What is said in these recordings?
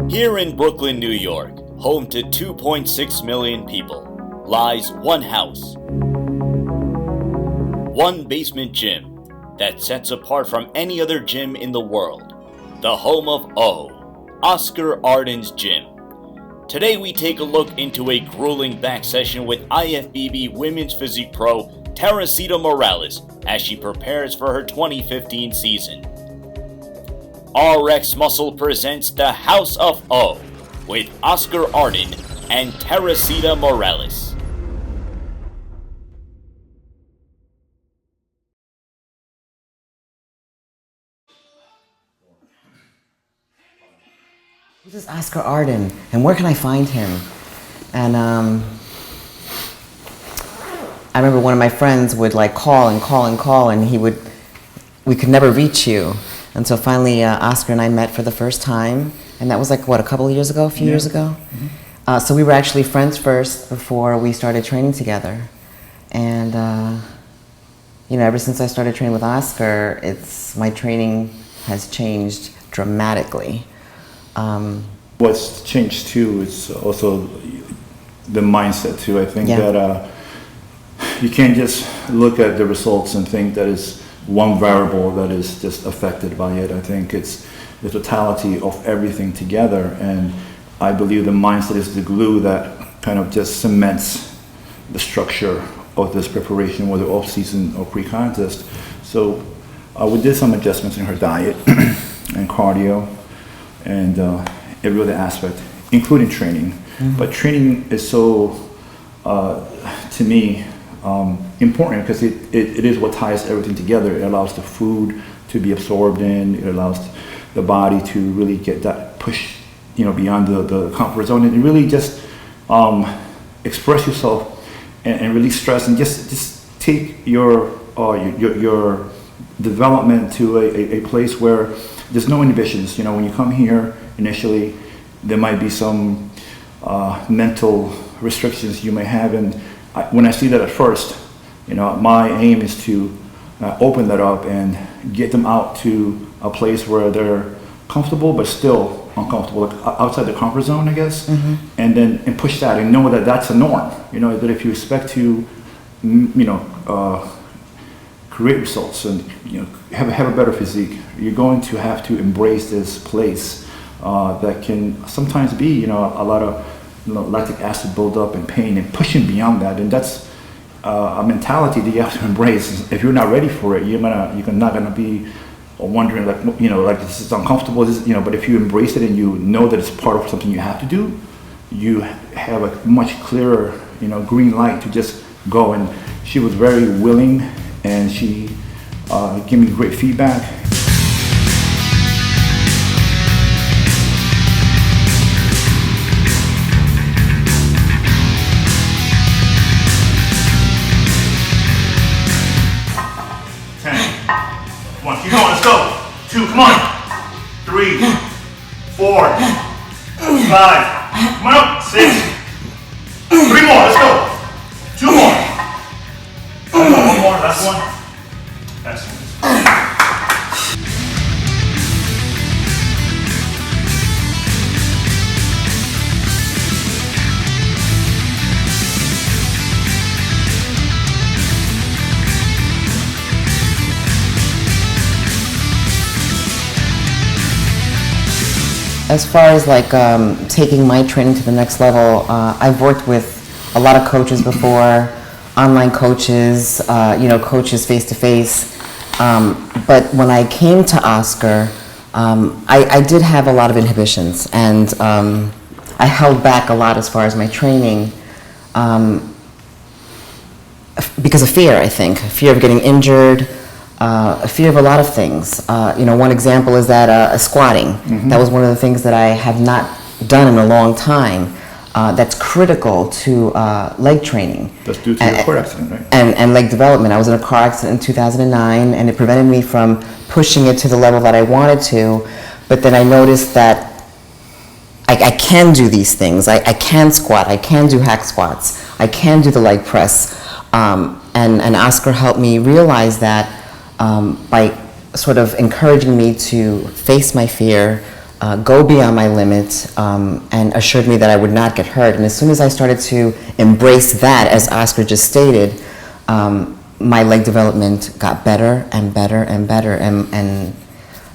Here in Brooklyn, New York, home to 2.6 million people, lies one house, one basement gym that sets apart from any other gym in the world, the home of Oscar Ardon's gym. Today we take a look into a grueling back session with IFBB Women's Physique Pro Teresita Morales as she prepares for her 2015 season. RxMuscle presents the House of O with Oscar Ardon and Teresita Morales. Who's this Oscar Ardon, and where can I find him? And I remember one of my friends would like call, and we could never reach you. And so finally, Oscar and I met for the first time, and that was like, what, a few years ago? Mm-hmm. So we were actually friends first before we started training together. And, ever since I started training with Oscar, my training has changed dramatically. What's changed too is also the mindset too. I think that you can't just look at the results and think that it's one variable that is just affected by it. I think it's the totality of everything together, and I believe the mindset is the glue that kind of just cements the structure of this preparation, whether off season or pre-contest. So we did some adjustments in her diet and cardio and every other aspect, including training. Mm-hmm. But training is so, to me, important because it is what ties everything together. It allows the food to be absorbed in. It allows the body to really get that push, beyond the comfort zone, and really just express yourself and release stress, and just take your development to a place where there's no inhibitions. When you come here initially, there might be some mental restrictions you may have, and when I see that at first, my aim is to open that up and get them out to a place where they're comfortable but still uncomfortable, like outside the comfort zone, I guess. Mm-hmm. and push that and know that that's a norm. That if you expect to, create results and have a better physique, you're going to have to embrace this place that can sometimes be a lot of lactic acid buildup and pain, and pushing beyond that. And that's a mentality that you have to embrace. If you're not ready for it, you're not gonna be wondering like this is uncomfortable. But if you embrace it and you know that it's part of something you have to do, you have a much clearer green light to just go. And she was very willing, and she gave me great feedback. Keep going, let's go. 2, come on. 3, 4, 5, come on up. 6, 3 more, let's go. 2 more. 1 more, last one. Excellent. As far as taking my training to the next level, I've worked with a lot of coaches before, online coaches, coaches face to face. But when I came to Oscar, I did have a lot of inhibitions, and I held back a lot as far as my training because of fear, I think. Fear of getting injured, a fear of a lot of things. One example is that squatting. Mm-hmm. That was one of the things that I have not done in a long time. That's critical to leg training. That's due to your car accident, right? And leg development. I was in a car accident in 2009, and it prevented me from pushing it to the level that I wanted to. But then I noticed that I can do these things. I can squat. I can do hack squats. I can do the leg press. And Oscar helped me realize that by sort of encouraging me to face my fear, go beyond my limit, and assured me that I would not get hurt. And as soon as I started to embrace that, as Oscar just stated, my leg development got better and better and better. And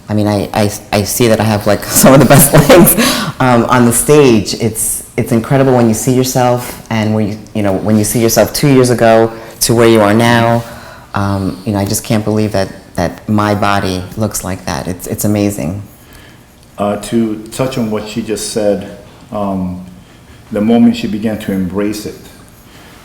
I mean, I see that I have like some of the best legs on the stage. It's incredible when you see yourself, and when you see yourself 2 years ago to where you are now. I just can't believe that my body looks like that. It's amazing. To touch on what she just said, the moment she began to embrace it,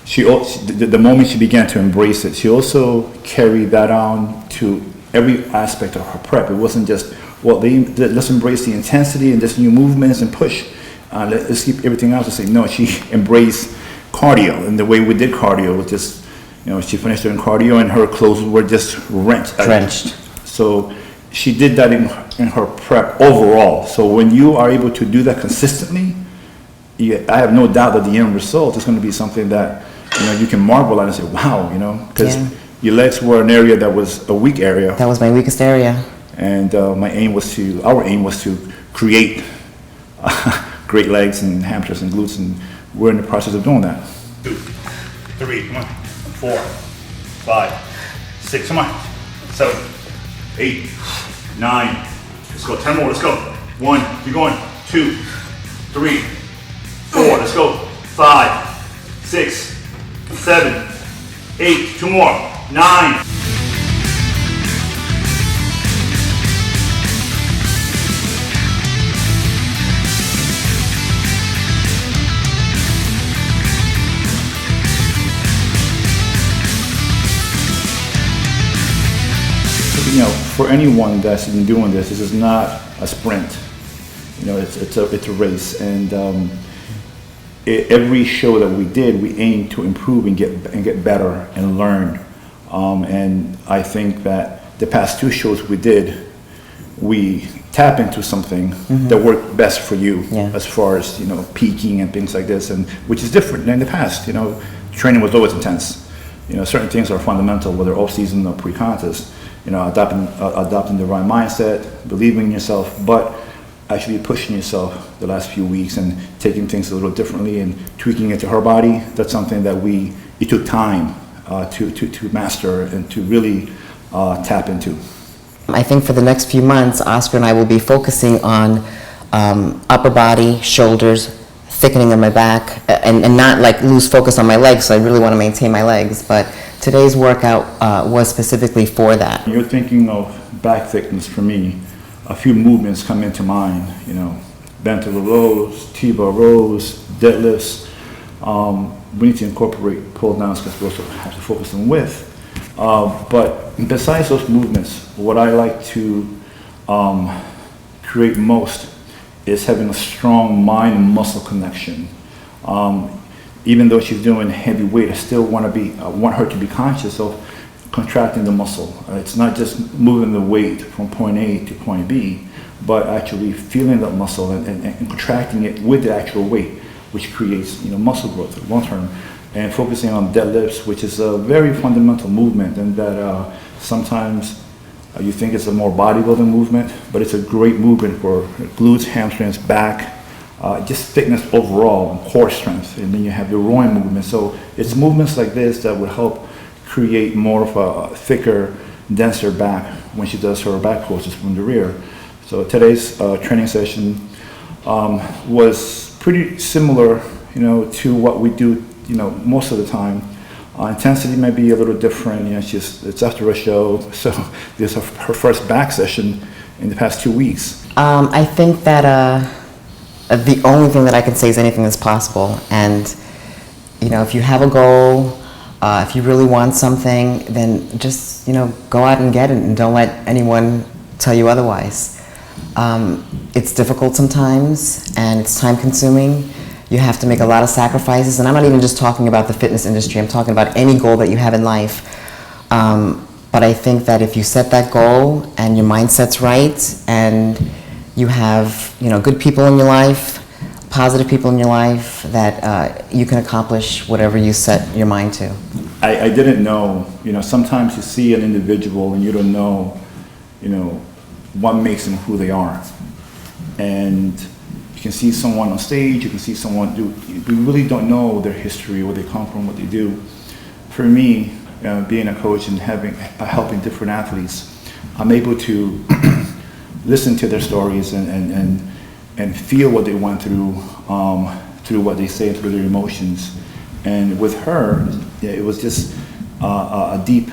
the moment she began to embrace it, she also carried that on to every aspect of her prep. It wasn't just, let's embrace the intensity and just new movements and push. Let's keep everything else the same. No, she embraced cardio, and the way we did cardio was just, she finished doing cardio and her clothes were just drenched. So she did that in her prep overall. So when you are able to do that consistently, I have no doubt that the end result is going to be something that you can marvel at and say, wow, because your legs were an area that was a weak area. That was my weakest area. And our aim was to create great legs and hamstrings and glutes, and we're in the process of doing that. 2, 3, come on, 4, 5, 6, come on, 7, 8, 9, let's go, 10 more, let's go, 1, keep going, 2, 3, 4, let's go, 5, 6, 7, 8, 2 more, 9. For anyone that's been doing this is not a sprint. It's a race, and every show that we did, we aimed to improve and get better and learn. And I think that the past 2 shows we did, we tap into something that worked best for you, as far as peaking and things like this, and which is different than in the past. Training was always intense. Certain things are fundamental, whether off season or pre-contest. Adopting the right mindset, believing in yourself, but actually pushing yourself the last few weeks and taking things a little differently and tweaking it to her body. That's something that it took time to master and to really tap into. I think for the next few months, Oscar and I will be focusing on upper body, shoulders, thickening of my back, and not like lose focus on my legs. So I really want to maintain my legs, but today's workout was specifically for that. You're thinking of back thickness. For me, a few movements come into mind. Bent over rows, T-bar rows, deadlifts. We need to incorporate pull downs because we also have to focus on width. But besides those movements, what I like to create most is having a strong mind and muscle connection. Even though she's doing heavy weight, I still want her to be conscious of contracting the muscle. It's not just moving the weight from point A to point B, but actually feeling that muscle and contracting it with the actual weight, which creates muscle growth long term. And focusing on deadlifts, which is a very fundamental movement, and that sometimes you think it's a more bodybuilding movement, but it's a great movement for glutes, hamstrings, back. Just thickness overall and core strength, and then you have the rowing movement. So it's movements like this that would help create more of a thicker, denser back when she does her back poses from the rear. So today's training session was pretty similar, to what we do, most of the time. Intensity might be a little different. It's after a show, so this is her first back session in the past 2 weeks. I think that the only thing that I can say is anything is possible. And, if you have a goal, if you really want something, then just, go out and get it and don't let anyone tell you otherwise. It's difficult sometimes and it's time consuming. You have to make a lot of sacrifices. And I'm not even just talking about the fitness industry. I'm talking about any goal that you have in life. But I think that if you set that goal and your mindset's right and you have, good people in your life, positive people in your life, that you can accomplish whatever you set your mind to. I didn't know, sometimes you see an individual and you don't know, what makes them who they are. and you can see someone on stage, you can see someone do, we really don't know their history, where they come from, what they do. For me, being a coach and helping different athletes, I'm able to listen to their stories and feel what they went through what they say, through their emotions. And with her, it was just a deep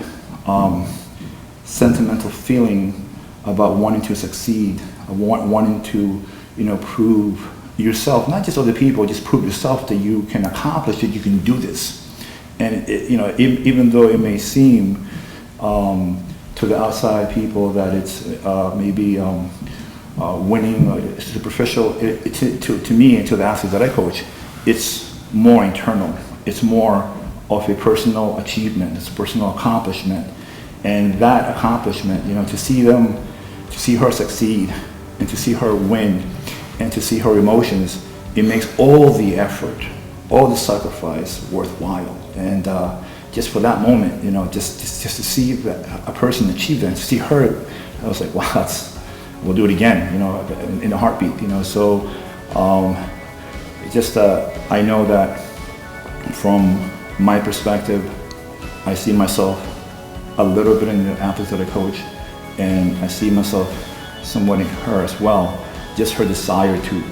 sentimental feeling about wanting to succeed, wanting to, prove yourself, not just other people, just prove yourself that you can accomplish it, you can do this. And even though it may seem to the outside people that it's maybe winning, superficial, to me and to the athletes that I coach, it's more internal. It's more of a personal achievement, it's a personal accomplishment. And that accomplishment, to see her succeed and to see her win and to see her emotions, it makes all the effort, all the sacrifice worthwhile. And just for that moment, just to see a person achieve that, to see her, I was like, wow, we'll do it again, in a heartbeat, So I know that from my perspective, I see myself a little bit in the athletes that I coach, and I see myself somewhat in her as well. Just her desire to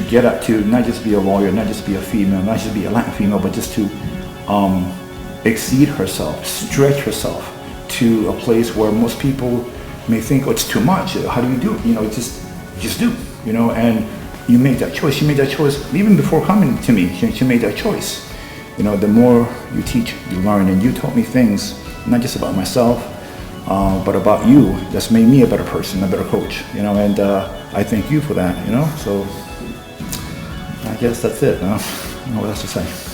get up to not just be a warrior, not just be a female, not just be a Latin female, but just to exceed herself, stretch herself to a place where most people may think, oh, it's too much. How do you do it? Just do, and you make that choice. She made that choice even before coming to me. She made that choice. The more you teach, you learn, and you taught me things, not just about myself, but about you. That's made me a better person, a better coach, and I thank you for that, So I guess that's it. I don't know what else to say.